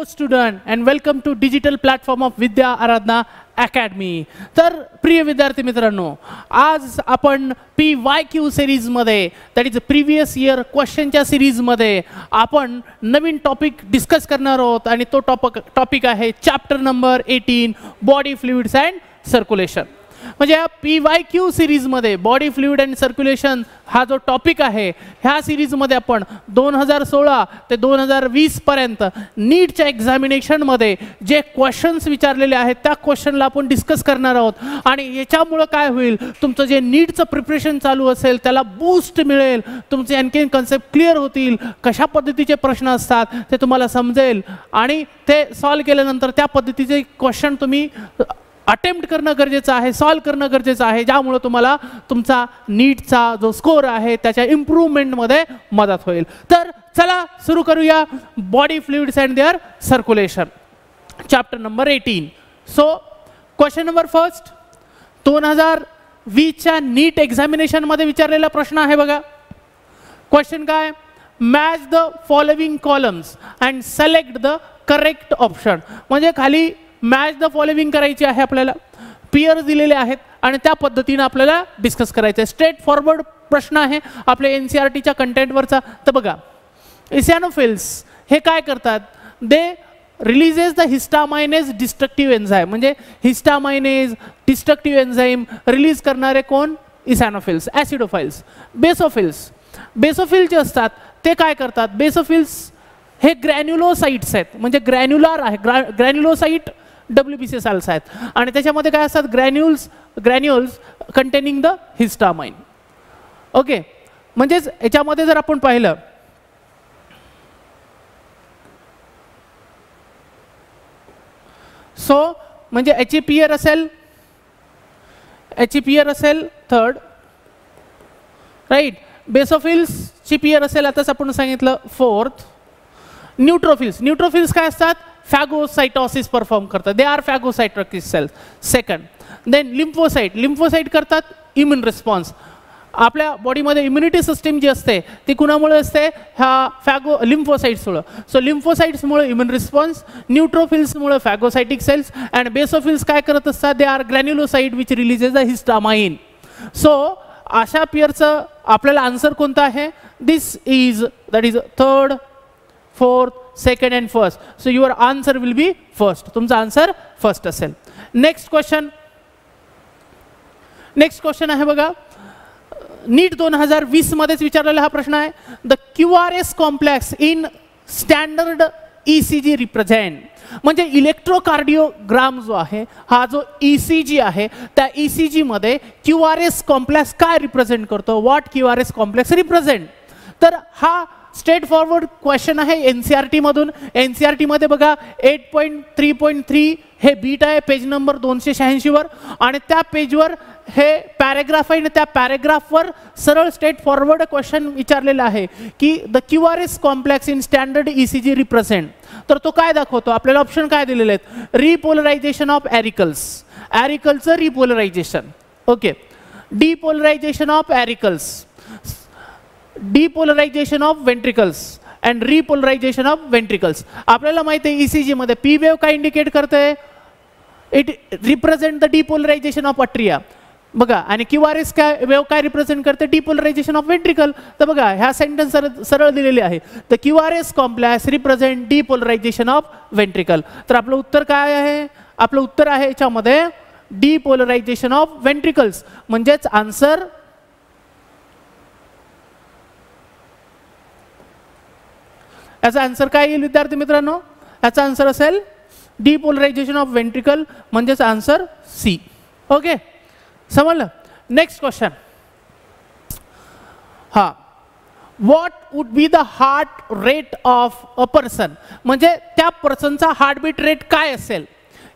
Student and welcome to digital platform of Vidya Aradhana academy. तर प्रिय विद्यार्थी मित्रांनो, आज आपण PYQ सिरीजमध्ये, दॅट इज प्रिव्हियस इयर क्वेश्चनच्या सिरीजमध्ये आपण नवीन टॉपिक डिस्कस करणार आहोत आणि तो टॉपिक आहे chapter number 18 body fluids and circulation. म्हणजे या PYQ सिरीजमध्ये बॉडी फ्लुइड अँड सर्क्युलेशन हा जो टॉपिक आहे, ह्या सिरीजमध्ये आपण 2016 ते 2020 पर्यंत नीटच्या एक्झामिनेशनमध्ये जे क्वेश्चन्स विचारलेले आहेत त्या क्वेश्चनला आपण डिस्कस करणार आहोत. आणि याच्यामुळं काय होईल, तुमचं जे नीटचं प्रिपरेशन चालू असेल त्याला बूस्ट मिळेल, तुमचे आणखीन कन्सेप्ट क्लिअर होतील, कशा पद्धतीचे प्रश्न असतात ते तुम्हाला समजेल आणि ते सॉल्व केल्यानंतर त्या पद्धतीचे क्वेश्चन तुम्ही अटेम्प्ट करणं गरजेचं आहे, सॉल्व करणं गरजेचं आहे, ज्यामुळे तुम्हाला तुमचा नीटचा जो स्कोर आहे त्याच्या इम्प्रूव्हमेंटमध्ये मदत होईल. तर चला सुरू करूया body fluids and their circulation, chapter number 18. So question number first, 2020च्या नीट एक्झामिनेशनमध्ये विचारलेला प्रश्न आहे बघा. क्वेश्चन काय, match the following columns and select the correct option. म्हणजे खाली मॅच द फॉलोइंग करायची आहे, आपल्याला पेअर दिलेले आहेत आणि त्या पद्धतीने आपल्याला डिस्कस करायचं आहे. स्ट्रेट फॉरवर्ड प्रश्न आहे आपल्या NCERTच्या कंटेंटवरचा. तर बघा, इसॅनोफिल्स हे काय करतात, दे रिलीजेस द हिस्टामाइनेज डिस्ट्रक्टिव्ह एन्झाईम. म्हणजे हिस्टामाइनेज डिस्ट्रक्टिव्ह एन्झाईम रिलीज करणारे कोण, इसॅनोफिल्स. ॲसिडोफाइल्स, बेसोफिल जे असतात ते काय करतात, बेसोफिल्स हे ग्रॅन्युलोसाइट्स आहेत. म्हणजे ग्रॅन्युलर आहे, ग्रॅन्युलोसाइट WBC सेल्स आहेत आणि त्याच्यामध्ये काय असतात, granules containing the histamine. Okay, म्हणजेच याच्यामध्ये जर आपण पाहिलं, सो म्हणजे याची पेअर असेल थर्ड, राईट. बेसोफिल्सची पेअर असेल आताच आपण सांगितलं फोर्थ. न्यूट्रोफिल्स काय असतात, फॅगोसाइटोसिस परफॉर्म करतात, they are phagocytosis cells. Second, then lymphocyte करतात इम्युन रिस्पॉन्स. आपल्या बॉडीमध्ये इम्युनिटी सिस्टीम जी असते ती कुणामुळे असते, ह्या लिम्फोसाइट्समुळे. सो लिम्फोसाइट्समुळे इम्युन रिस्पॉन्स, न्यूट्रोफिल्समुळे फॅगोसाइटिक सेल्स अँड बेसोफिल्स काय करत असतात, they are granulocyte which releases the histamine. So अशा पेअरचं आपल्याला आन्सर कोणता आहे, this is that is third, fourth, second and first. So your answer will be first. तुमचा आन्सर फर्स्ट असेल. नेक्स्ट क्वेश्चन आहे बघा, नीट 2020 मध्येच विचारलेला हा प्रश्न आहे. The QRS complex in standard ECG represent. म्हणजे इलेक्ट्रोकार्डिओग्राम जो आहे, हा जो ECG आहे त्या ECG मध्ये QRS कॉम्प्लेक्स काय रिप्रेझेंट करतो, व्हॉट QRS कॉम्प्लेक्स रिप्रेझेंट. तर हा स्ट्रेट फॉरवर्ड क्वेश्चन आहे NCERT मधून. NCERT मध्ये बघा 8.3.3 हे बीट आहे पेज नंबर 286 वर आणि त्या पेजवर हे पॅरेग्राफ आहे आणि त्या पॅरेग्राफवर सरळ स्ट्रेट फॉरवर्ड क्वेश्चन विचारलेला आहे की the QRS complex in standard ECG represent. तर तो काय दाखवतो, आपल्याला ऑप्शन काय दिलेले आहेत, रिपोलरायझेशन ऑफ ॲरिकल्सचं repolarization, okay, depolarization of auricles, depolarization of ventricles and repolarization of ventricles. आपल्याला माहिती आहे ECG मध्ये पी वेव काय इंडिकेट करते, it represent the depolarization of atria बघा, आणि QRS काय वेव काय रिप्रेझेंट करते, डिपोलरायझेशन ऑफ वेंट्रिकल. तर बघा ह्या सेंटेन्स सरळ दिलेली आहे, the QRS complex represent depolarization of ventricle. तर आपलं उत्तर काय आहे, आपलं उत्तर आहे याच्यामध्ये डिपोलरायझेशन ऑफ वेंट्रिकल्स. म्हणजेच आन्सर याचा आन्सर काय येईल विद्यार्थी मित्रांनो, याचा आन्सर असेल डिपोलरायझेशन ऑफ वेंट्रिकल, म्हणजेच आन्सर सी. ओके, समजलं. नेक्स्ट क्वेश्चन, हा, what would be the heart rate of a person. म्हणजे त्या पर्सनचा हार्टबीट रेट काय असेल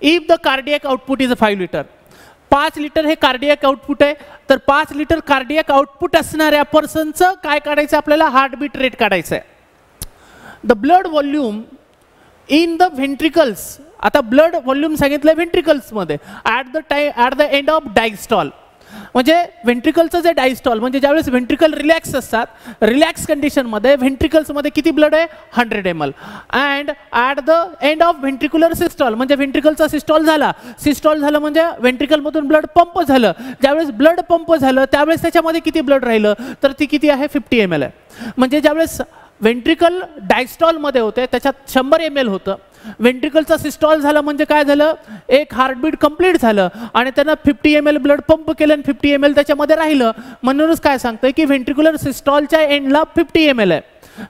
if the cardiac output is 5 litre. 5 litre हे कार्डियक आउटपुट आहे, तर 5 लिटर कार्डियक आउटपुट असणाऱ्या पर्सनचं काय काढायचं, आपल्याला हार्टबीट रेट काढायचं आहे. The blood volume in the ventricles. आता ब्लड व्हॉल्यूम सांगितलं व्हेंट्रिकल्स मध्ये at the end of diastole. म्हणजे व्हेंट्रिकलचं जे डायस्टॉल म्हणजे ज्यावेळेस व्हेंट्रिकल रिलॅक्स असतात, रिलॅक्स कंडिशनमध्ये व्हेंट्रिकल्समध्ये किती ब्लड आहे 100 ml. And at the end of ventricular systole म्हणजे व्हेंट्रिकलचा सिस्टॉल झाला म्हणजे व्हेंट्रिकलमधून ब्लड पंप झालं. ज्यावेळेस ब्लड पंप झालं त्यावेळेस त्याच्यामध्ये किती ब्लड राहिलं तर ती किती आहे 50 ml आहे. म्हणजे ज्यावेळेस व्हेंट्रिकल डायस्टॉलमध्ये होते त्याच्यात 100 ml होतं. व्हेंट्रिकलचा सिस्टॉल झाला म्हणजे काय झालं, एक हार्टबीट कंप्लीट झालं आणि त्यानं 50 ml ब्लड पंप केलं आणि 50 ml त्याच्यामध्ये राहिलं. म्हणूनच काय सांगतंय की व्हेंट्रिक्युलर सिस्टॉलच्या एंडला 50 ml आहे,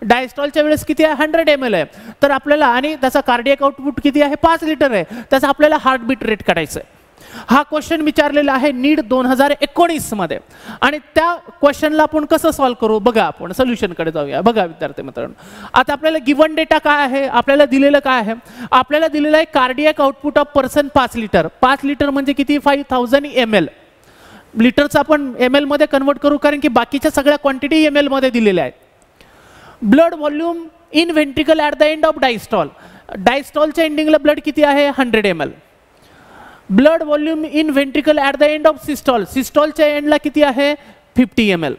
डायस्टॉलच्या वेळेस किती आहे 100 ml आहे. तर आपल्याला आणि त्याचा कार्डियक आउटपुट किती आहे 5 लिटर आहे. त्याचा आपल्याला हार्टबीट रेट काढायचं आहे. हा क्वेश्चन विचारलेला आहे नीट 2019 मध्ये आणि त्या क्वेश्चनला आपण कसं सॉल्व्ह करू बघा. आपण सोल्युशनकडे जाऊया. बघा विद्यार्थी मित्रांनो, आता आपल्याला गिवन डेटा काय आहे, आपल्याला दिलेलं काय आहे, आपल्याला दिलेलं आहे cardiac output of person 5 litre. 5 litre म्हणजे किती 5000 ml. लिटरचं आपण ml मध्ये कन्वर्ट करू कारण की बाकीच्या सगळ्या क्वांटिटी ml मध्ये दिलेल्या आहेत. Blood volume in ventricle at the end of diastole. डायस्टॉलच्या एंडिंगला ब्लड किती आहे 100 ml. Blood volume in ventricle at the end of systole. सिस्टॉलच्या एंडला किती आहे 50 ml.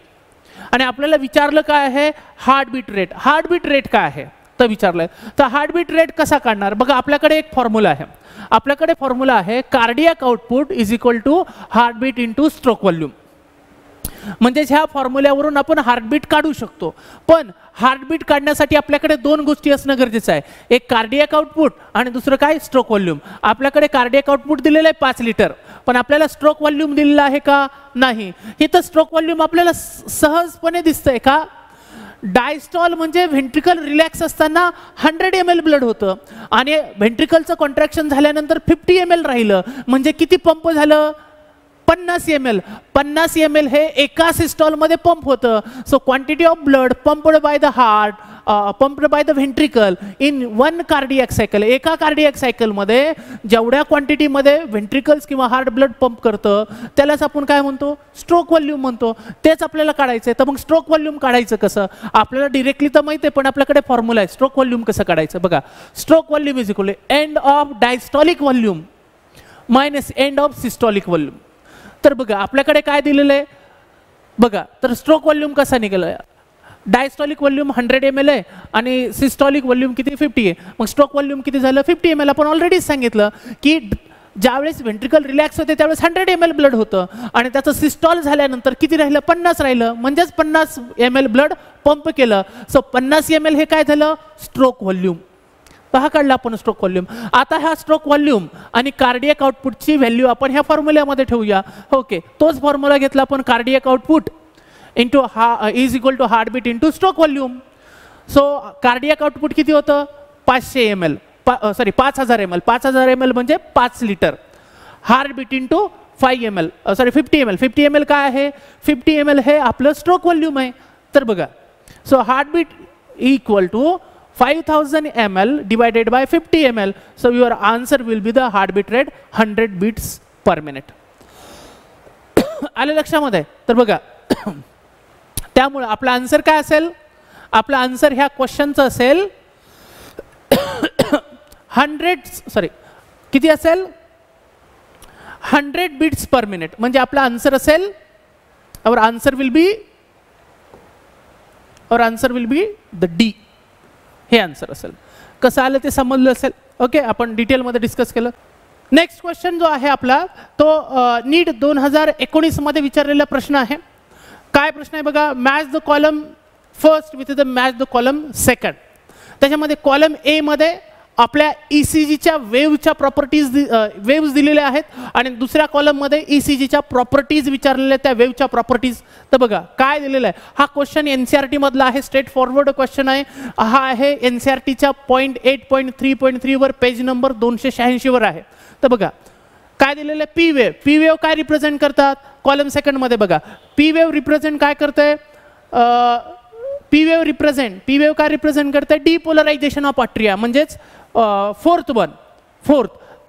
आणि आपल्याला विचारलं काय आहे हार्टबीट रेट. हार्टबीट रेट काय आहे तर विचारलंय. तर हार्टबीट रेट कसा काढणार बघा. आपल्याकडे एक फॉर्म्युला आहे. आपल्याकडे फॉर्म्युला आहे cardiac output is equal to heartbeat into stroke volume. म्हणजे ह्या फॉर्म्युल्यावरून आपण हार्टबीट काढू शकतो. पण हार्टबीट काढण्यासाठी आपल्याकडे दोन गोष्टी असणं गरजेचं आहे. एक कार्डियक आउटपुट आणि दुसरं काय स्ट्रोक व्हॉल्यूम. आपल्याकडे कार्डियक आउटपुट दिलेलं आहे 5 लिटर पण आपल्याला स्ट्रोक व्हॉल्यूम दिलेला आहे का नाही. इथं स्ट्रोक व्हॉल्यूम आपल्याला सहजपणे दिसतंय का. डायस्टॉल म्हणजे व्हेंट्रिकल रिलॅक्स असताना 100 ml ब्लड होतं आणि व्हेंट्रिकलचं कॉन्ट्रॅक्शन झाल्यानंतर 50 ml राहिलं म्हणजे किती पंप झालं 50 ml. 50 ml हे एका सिस्टॉलमध्ये पंप होतं. So quantity of blood pumped by the heart pumped by the ventricle in one cardiac cycle. एका कार्डियक सायकलमध्ये जेवढ्या क्वांटिटीमध्ये व्हेंट्रिकल्स किंवा हार्ट ब्लड पंप करतं त्यालाच आपण काय म्हणतो स्ट्रोक व्हॉल्यूम म्हणतो. तेच आपल्याला काढायचं आहे. तर मग स्ट्रोक व्हॉल्यूम काढायचं कसं आपल्याला डिरेक्टली तर माहिती आहे पण आपल्याकडे फॉर्म्युला आहे. स्ट्रोक व्हॉल्यूम कसं काढायचं बघा. Stroke volume is equal to end of diastolic volume minus end of systolic volume. तर बघा आपल्याकडे काय दिलेलं आहे बघा. तर स्ट्रोक व्हॉल्यूम कसा निघाला. डायस्टॉलिक व्हॉल्यूम 100 ml आहे आणि सिस्टॉलिक व्हॉल्यूम किती 50 आहे. मग स्ट्रोक व्हॉल्यूम किती झालं 50 ml. आपण ऑलरेडी सांगितलं की ज्यावेळेस व्हेंट्रिकल रिलॅक्स होते त्यावेळेस 100 ml ब्लड होतं आणि त्याचं सिस्टॉल झाल्यानंतर किती राहिलं 50 राहिलं म्हणजेच 50 ml ब्लड पंप केलं. सो 50 ml हे काय झालं स्ट्रोक व्हॉल्यूम. हा काढला आपण स्ट्रोक व्हॉल्यूम. आता हा स्ट्रोक व्हॉल्यूम आणि कार्डियक आउटपुटची व्हॅल्यू आपण ह्या फॉर्म्युल्यामध्ये ठेवूया. ओके तोच फॉर्म्युला घेतला आपण cardiac output into is equal to heartbeat into stroke volume. So cardiac output किती होतं 500 ml 5000 ml. 5000 ml म्हणजे 5 litre. Heartbeat into 5 ml 50 ml. 50 ml काय आहे 50 ml हे आपलं स्ट्रोक व्हॉल्यूम आहे. तर बघा so heartbeat equal to 5000 ml divided by 50 ml. So your answer will be the heartbeat rate 100 beats per minute. आले लक्षामध्ये. तर बघा त्यामुळे आपला आन्सर काय असेल. आपला आन्सर ह्या क्वेश्चनचं असेल 100 किती असेल 100 beats per minute. म्हणजे आपला आन्सर असेल our answer will be the D. हे आन्सर असेल. कसं आलं ते समजलं असेल. ओके आपण डिटेलमध्ये डिस्कस केलं. नेक्स्ट क्वेश्चन जो आहे आपला तो नीट 2019 मध्ये विचारलेला प्रश्न आहे. काय प्रश्न आहे बघा. Match the column first with the match the column second. त्याच्यामध्ये कॉलम ए मध्ये आपल्या ECGच्या वेव्हच्या प्रॉपर्टीज वेव्स दिलेल्या आहेत आणि दुसऱ्या कॉलममध्ये ECGच्या प्रॉपर्टीज विचारलेल्या त्या वेव्हच्या प्रॉपर्टीज. तर बघा काय दिलेलं आहे. हा क्वेश्चन NCERT मधला आहे. स्ट्रेट फॉरवर्ड क्वेश्चन आहे. हा आहे NCERTच्या 8.3.3 वर पेज नंबर 286 वर आहे. तर बघा काय दिलेलं आहे पी वेव्ह. पी वेव्ह काय रिप्रेझेंट करतात कॉलम सेकंड मध्ये बघा. पी वेव्ह रिप्रेझेंट काय करते पी वेव्ह काय रिप्रेझेंट करते डिपोलरायझेशन ऑफ अट्रिया म्हणजेच फोर्थ.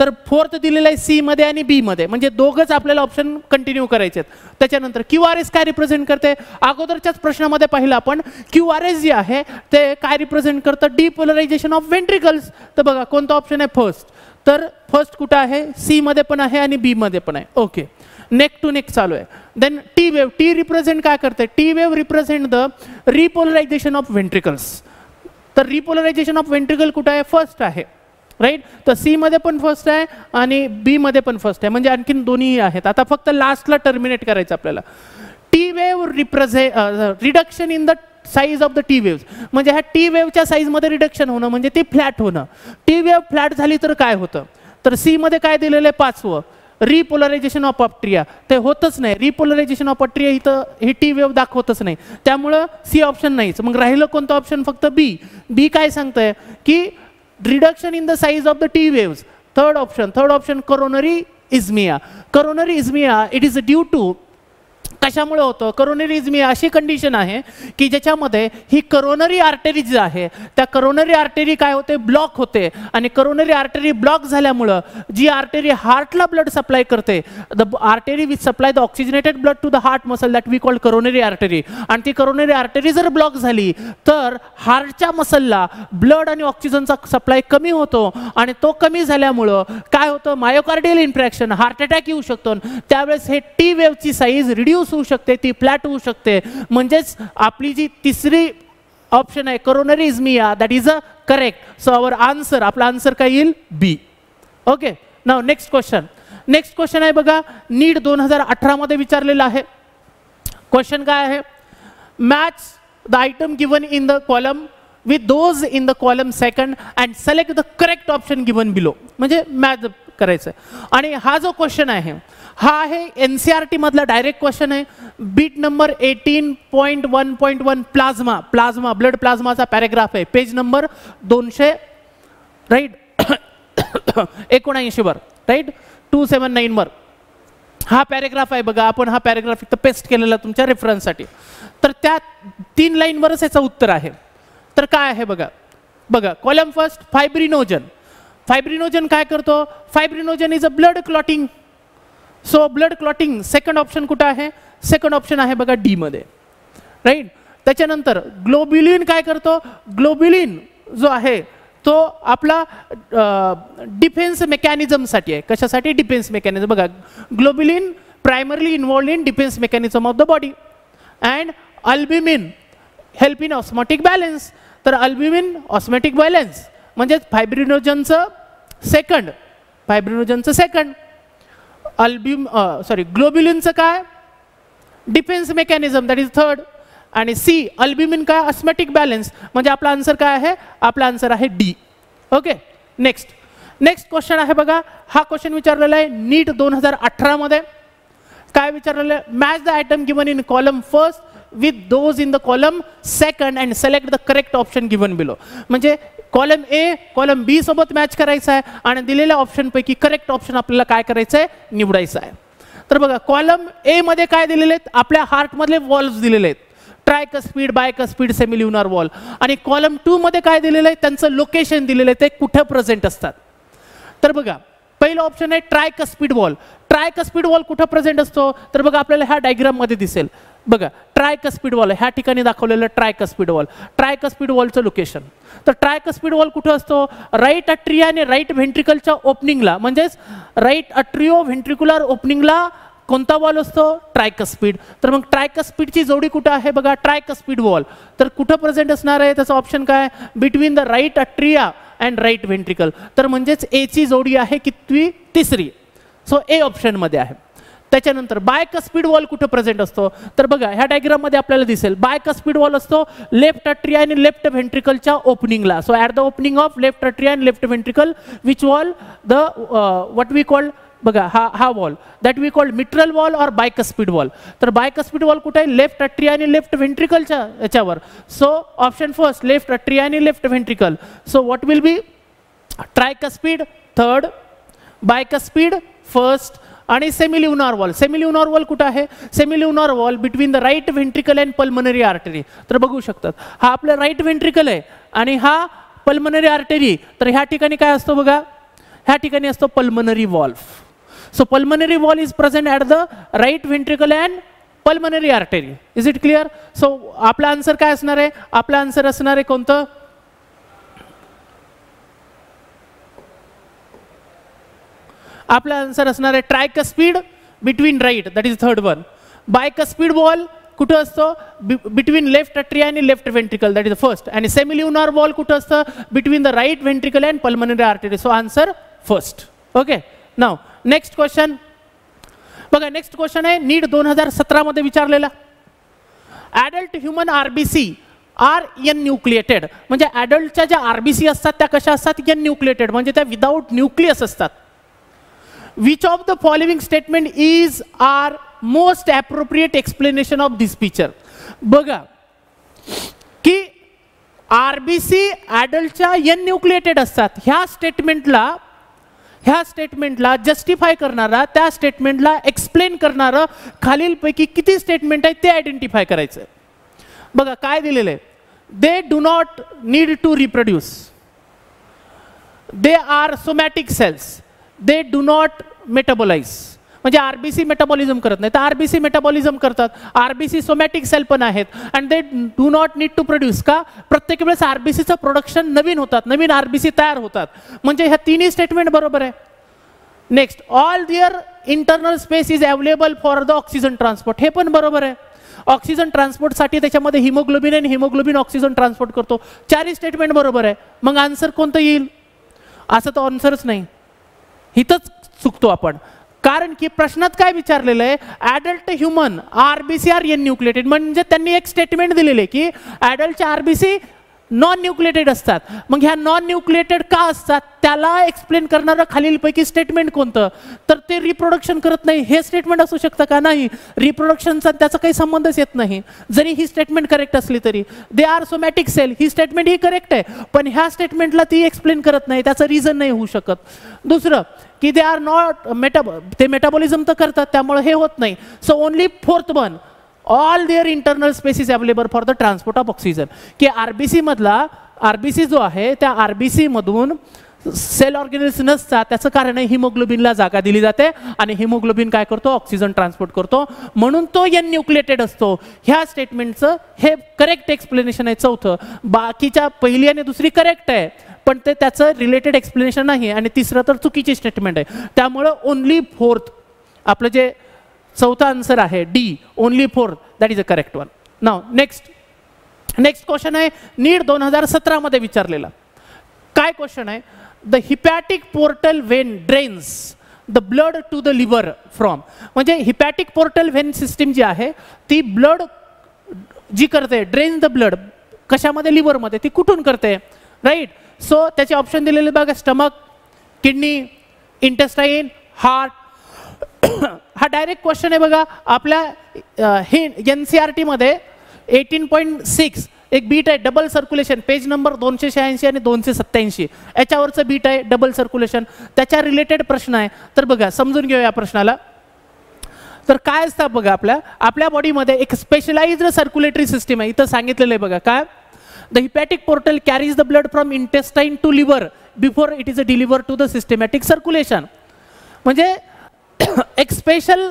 तर फोर्थ दिलेलं आहे सी मध्ये आणि बी मध्ये म्हणजे दोघंच आपल्याला ऑप्शन कंटिन्यू करायचे आहेत. त्याच्यानंतर QRS काय रिप्रेझेंट करते अगोदरच्याच प्रश्नामध्ये पाहिलं आपण. QRS जे आहे ते काय रिप्रेझेंट करतं डिपोलरायझेशन ऑफ व्हेंट्रिकल्स. तर बघा कोणता ऑप्शन आहे फर्स्ट. तर फर्स्ट कुठं आहे, सी मध्ये पण आहे आणि बी मध्ये पण आहे. ओके, नेक टू नेक चालू आहे. Then T wave, T represent काय करते, T wave represent the repolarization of ventricles. तर रिपोलरायझेशन ऑफ व्हेंट्रिकल कुठं आहे, फर्स्ट आहे, राईट. तर सी मध्ये पण फर्स्ट आहे आणि बी मध्ये पण फर्स्ट आहे, म्हणजे आणखीन दोन्ही आहेत. आता फक्त लास्टला टर्मिनेट करायचं आपल्याला. T wave reduction in the size of the T waves, म्हणजे ह्या टी वेव्हच्या साईजमध्ये रिडक्शन होणं म्हणजे ती फ्लॅट होणं. टी वेव्ह फ्लॅट झाली तर काय होतं, तर सी मध्ये काय दिलेलं आहे, 5वं, रिपोलरायझेशन ऑफ अट्रिया. ते होतच नाही, रिपोलरायझेशन ऑफ अट्रिया इथं ही टी वेव्ह दाखवतच नाही, त्यामुळं सी ऑप्शन नाहीच. मग राहिलं कोणतं ऑप्शन, फक्त बी. बी काय सांगतंय की reduction in the size of the T waves. Third option coronary ischemia. Coronary ischemia it is due to, कशामुळे होतं, करोनरी इझमिया अशी कंडिशन आहे की ज्याच्यामध्ये ही करोनरी आर्टरी जी आहे त्या करोनरी आर्टरी काय होते, ब्लॉक होते. आणि करोनरी आर्टरी ब्लॉक झाल्यामुळं जी आर्टरी हार्टला ब्लड सप्लाय करते, the artery which supply the oxygenated blood to the heart muscle that we called coronary artery. आणि ती करोनरी आर्टरी जर ब्लॉक झाली तर हार्टच्या मसलला ब्लड आणि ऑक्सिजनचा सप्लाय कमी होतो. आणि तो कमी झाल्यामुळं काय होतं, मायोकार्डियल इन्फ्रॅक्शन, हार्ट अटॅक येऊ शकतो. त्यावेळेस हे टी वेव्हची साईज रिड्यूस होऊ शकते, ती फ्लॅट होऊ शकते. म्हणजेच आपली जी तिसरी ऑप्शन आहे coronary ischemia, that is a correct. So our answer, आपला आन्सर काय येईल, B. Okay, now next question आहे बघा, नीट 2018 मध्ये विचारलेला आहे. क्वेश्चन काय आहे, match the item given in the column with those in the column second and select the correct option given below. म्हणजे मॅच करायचं. आणि हा जो क्वेश्चन आहे हा आहे NCERT मधला डायरेक्ट क्वेश्चन आहे. बीट नंबर 18.1.1 प्लाझ्मा ब्लड प्लाझ्माचा पॅरेग्राफ आहे, पेज नंबर 200, राईट 79 वर, राईट 279 वर हा पॅरेग्राफ आहे बघा. आपण हा पॅरेग्राफ इथं पेस्ट केलेला तुमच्या रेफरन्ससाठी. तर त्या 3 लाईनवरच याचं उत्तर आहे. तर काय आहे बघा कॉलम फर्स्ट, फायब्रिनोजन काय करतो, fibrinogen is a blood clotting. So blood clotting second option कुठं आहे, सेकंड ऑप्शन आहे बघा डी मध्ये, राईट. त्याच्यानंतर ग्लोब्युलिन काय करतो, ग्लोब्युलिन जो आहे तो आपला डिफेन्स मेकॅनिझमसाठी आहे. कशासाठी, डिफेन्स मेकॅनिझम. बघा globulin primarily involved in defence mechanism of the body. And albumin help in osmotic balance. तर अल्ब्युमिन ऑस्मोटिक बॅलन्स म्हणजे फायब्रिनोजनचं सेकंड, ग्लोब्युलिनचं काय, defence mechanism, that is third. आणि सी अल्ब्युमिन काय, ऑस्मोटिक बॅलन्स. म्हणजे आपला आन्सर काय आहे, आपला आन्सर आहे डी. ओके, नेक्स्ट क्वेश्चन आहे बघा. हा क्वेश्चन विचारलेला आहे नीट 2018 मध्ये. काय विचारलेलं आहे, match the item given in column first with those in the column second and select the correct option given below. म्हणजे कॉलम ए कॉलम बी सोबत मॅच करायचा आहे आणि दिलेल्या ऑप्शन पैकी करेक्ट ऑप्शन आपल्याला काय करायचं आहे, निवडायचं आहे. तर बघा कॉलम ए मध्ये काय दिलेले आहेत, आपल्या हार्ट मधले वॉल्व्स दिलेले आहेत, ट्रायकस्पीड, बायकस्पीड, सेमिल्युनर वॉल. आणि कॉलम 2 मध्ये काय दिलेलं आहे, त्यांचं लोकेशन दिलेलं आहे, ते कुठे प्रेझेंट असतात. तर बघा पहिलं ऑप्शन आहे ट्रायकस्पीड वॉल. ट्रायकस्पीड वॉल कुठं प्रेझेंट असतो, तर बघा आपल्याला ह्या डायग्राम मध्ये दिसेल बघा ट्रायकस्पीड वॉल, ह्या ठिकाणी दाखवलेलं ट्रायकस्पीड वॉलचं लोकेशन. तर ट्रायकस्पीड वॉल कुठं असतो, राईट अट्रिया आणि राईट व्हेंट्रिकलच्या ओपनिंगला. म्हणजेच राईट अट्रिओ व्हेंट्रिक्युलर ओपनिंगला कोणता वॉल असतो, ट्रायकस्पीड. तर मग ट्रायकस्पीडची जोडी कुठं आहे बघा, ट्रायकस्पीड वॉल. तर कुठं प्रेझेंट असणार आहे, त्याचा ऑप्शन काय, between the right atria and right ventricle. तर म्हणजेच ए ची जोडी आहे कितवी, तिसरी. सो ए ऑप्शन मध्ये आहे. त्याच्यानंतर बायकस्पीड वॉल कुठे प्रेझेंट असतो, तर बघा ह्या डायग्राम मध्ये आपल्याला दिसेल बायकस्पीड वॉल असतो लेफ्ट अट्रिया आणि लेफ्ट व्हेंट्रिकलच्या ओपनिंगला. So at the opening of left atria and left ventricle which valve the what we called, बघा हा valve that we called mitral valve और बायकस्पीड वॉल. तर बायकस्पीड वॉल कुठे आहे, लेफ्ट अट्रिया आणि लेफ्ट व्हेंट्रिकलच्या याच्यावर. So option first left atria आणि left ventricle. So what will be, tricuspid third, bicuspid first आणि सेमिल्युनर वॉल कुठं आहे, semilunar valve between the right ventricle and pulmonary artery. तर बघू शकतात हा आपला राईट व्हेंट्रिकल आहे आणि हा पल्मनरी आर्टरी. तर ह्या ठिकाणी काय असतो बघा, ह्या ठिकाणी असतो pulmonary valve. So pulmonary valve is present at the right ventricle and pulmonary artery. Is it clear. So आपला आन्सर काय असणार आहे, आपला आन्सर असणार आहे कोणतं, आपला आन्सर असणार आहे tricuspid between right, that is third one. Bicuspid valve कुठं असतो? बिटवीन लेफ्ट अट्रिया आणि left ventricle, that is first. आणि सेमिल्युनार वॉल कुठं असतं? Between the right ventricle and pulmonary artery. So answer first. Okay, now next question बघा. Next question आहे NEET 2017 मध्ये विचारलेला. Adult human RBC are N nucleated, म्हणजे ॲडल्टच्या ज्या आरबीसी असतात त्या कशा असतात? एन न्यूक्लिएटेड, म्हणजे त्या विदाउट न्यूक्लियस असतात. Which of the following statement is are most appropriate explanation of this picture. बघा की आरबीसी ॲडल्टच्या एन न्यूक्लिएटेड असतात. ह्या स्टेटमेंटला जस्टिफाय करणारा, त्या स्टेटमेंटला एक्सप्लेन करणारं खालीलपैकी किती स्टेटमेंट आहे ते आयडेंटिफाय करायचं. बघा काय दिलेलं आहे. They do not need to reproduce, they are somatic cells, they do not metabolise, म्हणजे आरबीसी मेटाबॉलिझम करत नाही तर आरबीसी मेटाबॉलिझम करतात. आरबीसी सोमॅटिक सेल पण आहेत आणि they do not need to produce. का? प्रत्येक वेळेस आरबीसीचं प्रोडक्शन नवीन होतात, नवीन आरबीसी तयार होतात. म्हणजे ह्या तिन्ही स्टेटमेंट बरोबर आहे. Next, all their internal space is available for the oxygen transport, हे पण बरोबर आहे. ऑक्सिजन ट्रान्सपोर्टसाठी त्याच्यामध्ये हिमोग्लोबिन आणि हिमोग्लोबिन ऑक्सिजन ट्रान्सपोर्ट करतो. चारही स्टेटमेंट बरोबर आहे. मग आन्सर कोणतं येईल? असं तर आन्सरच नाही, इथंच चुकतो आपण. कारण की प्रश्नात काय विचारलेलं आहे? Adult human RBC are N nucleated, म्हणजे त्यांनी एक स्टेटमेंट दिलेले आहे की ॲडल्टच्या आरबीसी नॉन न्यूक्लिएटेड असतात. मग ह्या नॉन न्यूक्लिएटेड का असतात त्याला एक्सप्लेन करणारं खालीलपैकी स्टेटमेंट कोणतं? तर ते रिप्रोडक्शन करत नाही हे स्टेटमेंट असू शकतं का? नाही, रिप्रोडक्शनचा त्याचा काही संबंधच येत नाही जरी ही स्टेटमेंट करेक्ट असली तरी. दे आर सोमॅटिक सेल, ही स्टेटमेंट ही करेक्ट आहे पण ह्या स्टेटमेंटला ती एक्सप्लेन करत नाही, त्याचं रिझन नाही होऊ शकत. दुसरं की दे आर नॉट ते मेटाबॉलिझम तर करतात त्यामुळे हे होत नाही. So only fourth one, all their internal space is available for the transport of oxygen. की आरबीसी मधला आरबीसी जो आहे त्या आरबीसी मधून सेल ऑर्गॅनिल्स नसतात. त्याचं कारण आहे हिमोग्लोबिनला जागा दिली जाते आणि हिमोग्लोबिन काय करतो? ऑक्सिजन ट्रान्सपोर्ट करतो, म्हणून तो एन न्यूक्लिएटेड असतो. ह्या स्टेटमेंटचं हे करेक्ट एक्सप्लेनेशन आहे. चौथं, बाकीच्या पहिली आणि दुसरी करेक्ट आहे पण ते त्याचं रिलेटेड एक्सप्लेनेशन नाही. आणि तिसरं तर चुकीची स्टेटमेंट आहे. त्यामुळं ओनली फोर्थ आपलं जे चौथा आन्सर आहे D, only fourth, that is a correct one. Now next question आहे नीट 2017 मध्ये विचारलेला. काय क्वेश्चन आहे? The hepatic portal vein drains the blood to the liver from, म्हणजे हिपॅटिक पोर्टल व्हेन सिस्टीम जी आहे ती ब्लड जी करते, ड्रेन द ब्लड कशामध्ये? लिव्हरमध्ये. ती कुठून करते? राईट. सो त्याचे ऑप्शन दिलेले बघा, स्टमक, किडनी, इंटेस्टाईन, हार्ट. हा डायरेक्ट क्वेश्चन आहे बघा. आपल्या हे NCERT मध्ये 18.6 एक बीट आहे डबल सर्क्युलेशन, पेज नंबर 286 आणि 287 याच्यावरचं बीट आहे डबल सर्क्युलेशन. त्याच्या रिलेटेड प्रश्न आहे. तर बघा समजून घेऊया या प्रश्नाला. तर काय असतं बघा, आपल्या बॉडीमध्ये एक स्पेशलाइज्ड सर्क्युलेटरी सिस्टीम आहे. इथं सांगितलेलं आहे बघा काय? The hepatic portal carries the blood from intestine to liver before it is deliver to the systematic circulation. म्हणजे एक स्पेशल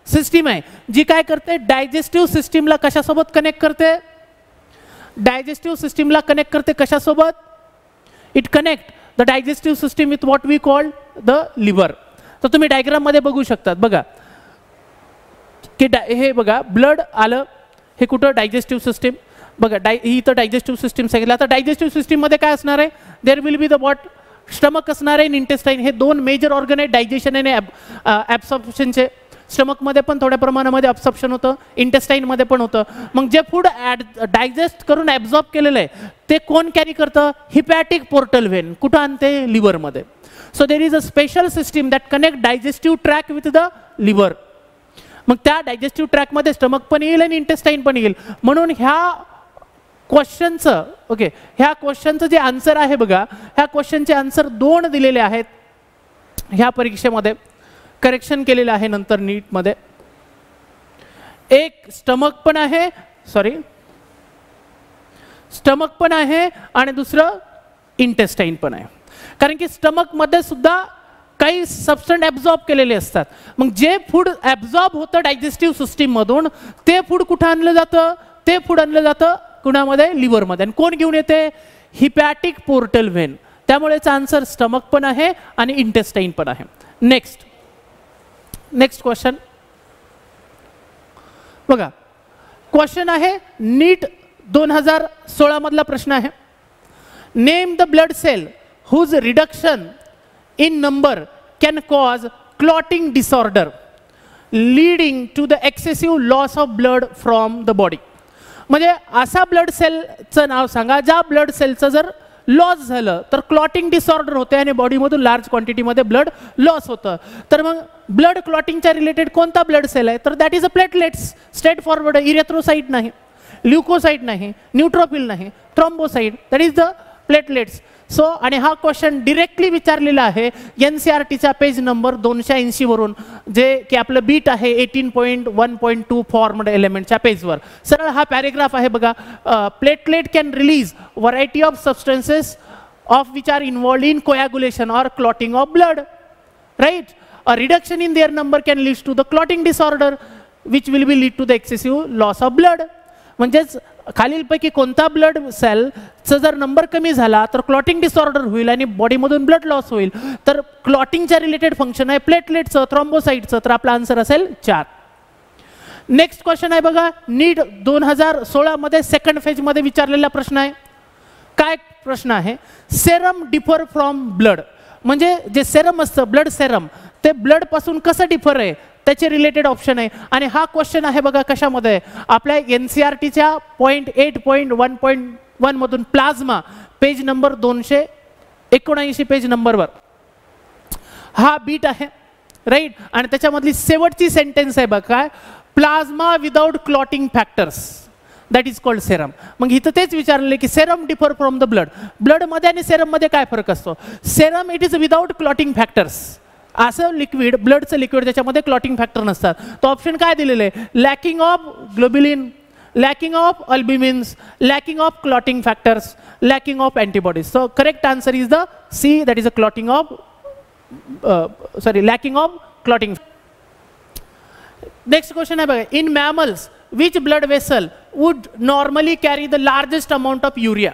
सिस्टीम आहे जी काय करते? डायजेस्टिव्ह सिस्टीमला कशासोबत कनेक्ट करते? डायजेस्टिव्ह सिस्टीमला कनेक्ट करते कशासोबत? It connect the digestive system with what we call the liver. तर तुम्ही डायग्राम मध्ये बघू शकतात बघा की हे बघा ब्लड आलं, हे कुठं? Digestive system. बघा ही इथं डायजेस्टिव्ह सिस्टीम सांगितलं. आता डायजेस्टिव्ह सिस्टीम मध्ये काय असणार आहे? There will be the what? Stomach असणार आहे, इंटेस्टाईन. हे दोन मेजर ऑर्गन आहेत डायजेशन आणि ॲब्सॉर्प्शनचे. स्टमकमध्ये पण थोड्या प्रमाणामध्ये ॲब्सॉर्प्शन होतं, इंटेस्टाईनमध्ये पण होतं. मग जे फूड डायजेस्ट करून ॲब्झॉर्ब केलेलं आहे ते कोण कॅरी करतं? Hepatic portal vein. कुठं आणते? लिव्हरमध्ये. So there is a special system that connect digestive tract with the liver. मग त्या डायजेस्टिव्ह ट्रॅकमध्ये स्टमक पण येईल आणि इंटेस्टाईन पण येईल. म्हणून ह्या क्वेश्चनचं ह्या क्वेश्चनचं जे आन्सर आहे बघा, ह्या क्वेश्चनचे आन्सर 2 दिलेले आहेत ह्या परीक्षेमध्ये. करेक्शन केलेलं आहे नंतर नीटमध्ये. एक स्टमक पण आहे, स्टमक पण आहे आणि दुसरं इंटेस्टाईन पण आहे. कारण की स्टमकमध्ये सुद्धा काही सबस्टन्स ॲब्झॉर्ब केलेले असतात. मग जे फूड ॲब्झॉर्ब होतं डायजेस्टिव्ह सिस्टीममधून ते फूड कुठं आणलं जातं? ते फूड आणलं जातं कुणामध्ये? लिव्हरमध्ये. आणि कोण घेऊन येते? हिपॅटिक पोर्टल व्हेन. त्यामुळे आन्सर स्टमक पण आहे आणि इंटेस्टाईन पण आहे. नेक्स्ट क्वेश्चन बघा. क्वेश्चन आहे नीट 2016 मधला प्रश्न आहे. Name the blood cell whose reduction in number can cause clotting disorder leading to the excessive loss of blood from the body. म्हणजे असा ब्लड सेलचं नाव सांगा ज्या ब्लड सेलचं जर लॉस झालं तर क्लॉटिंग डिसऑर्डर होते आणि बॉडीमधून लार्ज क्वांटिटीमध्ये ब्लड लॉस होतं. तर मग ब्लड क्लॉटिंगच्या रिलेटेड कोणता ब्लड सेल आहे तर that is a platelets. Straight forward. Erythrocyte नाही, ल्युकोसाइट नाही, न्यूट्रोफिल नाही, thrombocyte, that is the platelets. So आणि हा क्वेश्चन डिरेक्टली विचारलेला आहे NCERTच्या पेज नंबर 280 वरून, जे की आपलं बीट आहे 18.1.2 फॉर्मड एलिमेंटच्या पेजवर. सरळ हा पॅरेग्राफ आहे बघा. Platelet can release variety of substances of which are involved in coagulation or clotting of blood, right. A reduction in their number can lead to the clotting disorder which will be lead to the excessive loss of blood. म्हणजेच खालीलपैकी कोणता blood सेलचा जर number कमी झाला तर clotting disorder होईल आणि बॉडीमधून blood loss होईल. तर क्लॉटिंगच्या रिलेटेड फंक्शन आहे प्लेटलेटचं, थ्रोम्बोसाइटचं. तर आपला आन्सर असेल 4. नेक्स्ट क्वेश्चन आहे बघा. नीट 2016 मध्ये सेकंड फेज मध्ये विचारलेला प्रश्न आहे. काय प्रश्न आहे? Serum differ from blood. म्हणजे जे सेरम असतं ब्लड सेरम ते ब्लड पासून कसं डिफर आहे त्याचे रिलेटेड ऑप्शन आहे. आणि हा क्वेश्चन आहे बघा कशामध्ये आपल्या NCERTच्या .8.1.1 मधून प्लाझ्मा पेज नंबर 279 पेज नंबरवर हा बीट आहे, राईट. आणि त्याच्यामधली शेवटची सेंटेन्स आहे बघा, plasma without clotting factors that is called serum. मग इथं तेच विचारले की serum differ from the blood. ब्लडमध्ये आणि सेरममध्ये काय फरक असतो? Serum it is without clotting factors. असं लिक्विड, ब्लडचं लिक्विड ज्याच्यामध्ये क्लॉटिंग फॅक्टर नसतात. तो ऑप्शन काय दिलेले आहे? Lacking of globulin, lacking of albumins, lacking of clotting factors, lacking of antibodies. So correct answer is the C, that is a clotting of lacking of clotting. Next question आहे बघा. In mammals which blood vessel would normally carry the largest amount of urea.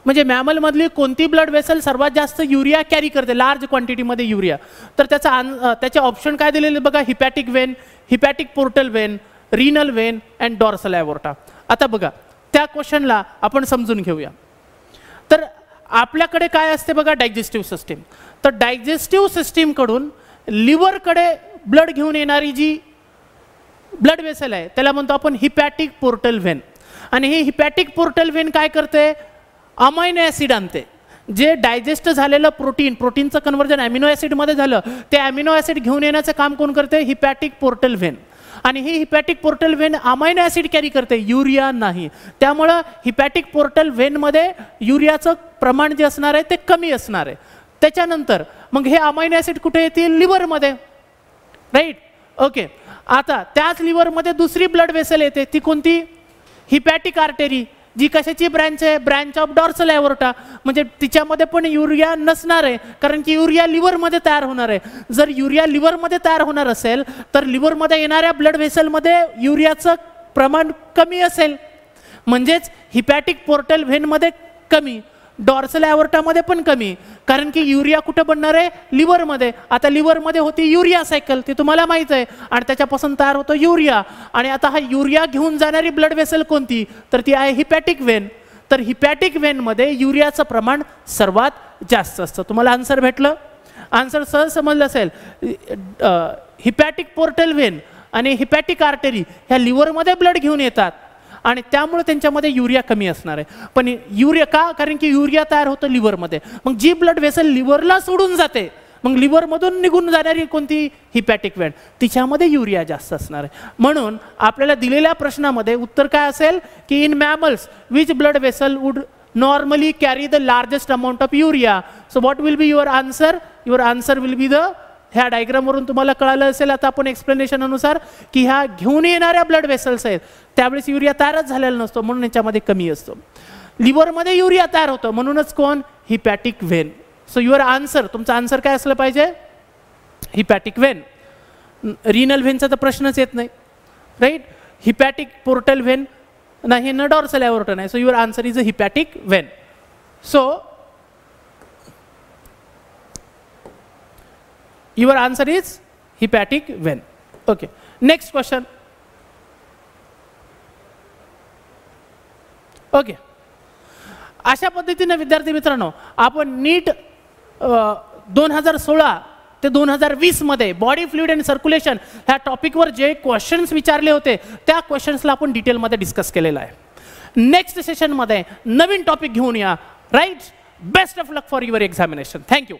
म्हणजे मॅमलमधली कोणती blood vessel सर्वात जास्त urea carry करते, large क्वांटिटीमध्ये युरिया. तर त्याचे ऑप्शन काय दिलेले बघा, hepatic vein, hepatic portal vein, renal vein and dorsal aorta. आता बघा त्या क्वेश्चनला आपण समजून घेऊया. तर आपल्याकडे काय असते बघा, डायजेस्टिव्ह सिस्टीम. तर डायजेस्टिव्ह सिस्टीमकडून लिव्हरकडे ब्लड घेऊन येणारी जी ब्लड वेसल आहे त्याला म्हणतो आपण हिपॅटिक पोर्टल वेन. आणि ही हिपॅटिक पोर्टल वेन काय करते? अमायनो ॲसिड आणते. जे डायजेस्ट झालेलं प्रोटीनचं कन्व्हर्जन अॅमिनो ॲसिडमध्ये झालं ते अॅमिनो ॲसिड घेऊन येण्याचं काम कोण करते? Hepatic portal vein. आणि ही hepatic portal vein amino acid carry करते, युरिया नाही. त्यामुळं हिपॅटिक पोर्टल वेनमध्ये युरियाचं प्रमाण जे असणार आहे ते कमी असणार आहे. त्याच्यानंतर मग हे अमायनो ॲसिड कुठे येतील? लिव्हरमध्ये, राईट. ओके. आता त्याच लिव्हरमध्ये दुसरी ब्लड वेसल येते, ती कोणती? हिपॅटिक आर्टरी, जी कशाची ब्रँच आहे? Branch of dorsal ॲओर्टा. म्हणजे तिच्यामध्ये पण युरिया नसणार आहे, कारण की युरिया लिव्हरमध्ये तयार होणार आहे. जर युरिया लिव्हरमध्ये तयार होणार असेल तर लिव्हरमध्ये येणाऱ्या ब्लड व्हेसलमध्ये युरियाचं प्रमाण कमी असेल. म्हणजेच हिपॅटिक पोर्टल व्हेनमध्ये कमी, डॉर्सल ॲओर्टामध्ये पण कमी, कारण की युरिया कुठं बनणार आहे? लिव्हरमध्ये. आता लिव्हरमध्ये होती युरिया सायकल, ती तुम्हाला माहित आहे, आणि त्याच्यापासून तयार होतो युरिया. आणि आता हा युरिया घेऊन जाणारी ब्लड वेसल कोणती? तर ती आहे हिपॅटिक वेन. तर हिपॅटिक वेनमध्ये युरियाचं प्रमाण सर्वात जास्त असतं. तुम्हाला आन्सर भेटलं? आन्सर सहज समजलं असेल. हिपॅटिक पोर्टल वेन आणि हिपॅटिक आर्टरी ह्या लिव्हरमध्ये ब्लड घेऊन येतात आणि त्यामुळे त्यांच्यामध्ये युरिया कमी असणार आहे. पण युरिया का? कारण की युरिया तयार होतं लिव्हरमध्ये. मग जी ब्लड वेसल लिव्हरला सोडून जाते, मग लिव्हरमधून निघून जाणारी कोणती? हिपॅटिक वेन, तिच्यामध्ये युरिया जास्त असणार आहे. म्हणून आपल्याला दिलेल्या प्रश्नामध्ये उत्तर काय असेल की in mammals which blood vessel would normally carry the largest amount of urea. So what will be your answer? Your answer will be the, ह्या डायग्रामवरून तुम्हाला कळालं असेल आता आपण एक्सप्लेनेशन अनुसार, की ह्या घेऊन येणाऱ्या ब्लड वेसल्स आहेत त्यावेळेस युरिया तयारच झालेला नसतो, म्हणून याच्यामध्ये कमी असतो. लिव्हरमध्ये युरिया तयार होतं, म्हणूनच कोण? हिपॅटिक वेन. सो युअर आन्सर, तुमचा आन्सर काय असलं पाहिजे? हिपॅटिक वेन. रिनल व्हेनचा तर प्रश्नच येत नाही, राईट. हिपॅटिक पोर्टल व्हेन नाही, न डॉर्सल ॲओर्टा नाही. So your answer is a hepatic vein. So your answer is hepatic vein. Okay, next question. Okay, अशा पद्धतीने विद्यार्थी मित्रांनो आपण नीट 2016 ते 2020 मध्ये बॉडी फ्लुइड अँड सर्क्युलेशन ह्या टॉपिकवर जे क्वेश्चन्स विचारले होते त्या क्वेश्चन्सला आपण डिटेलमध्ये डिस्कस केलेलं आहे. नेक्स्ट सेशनमध्ये नवीन टॉपिक घेऊन या. Right, best of luck for your examination. Thank you.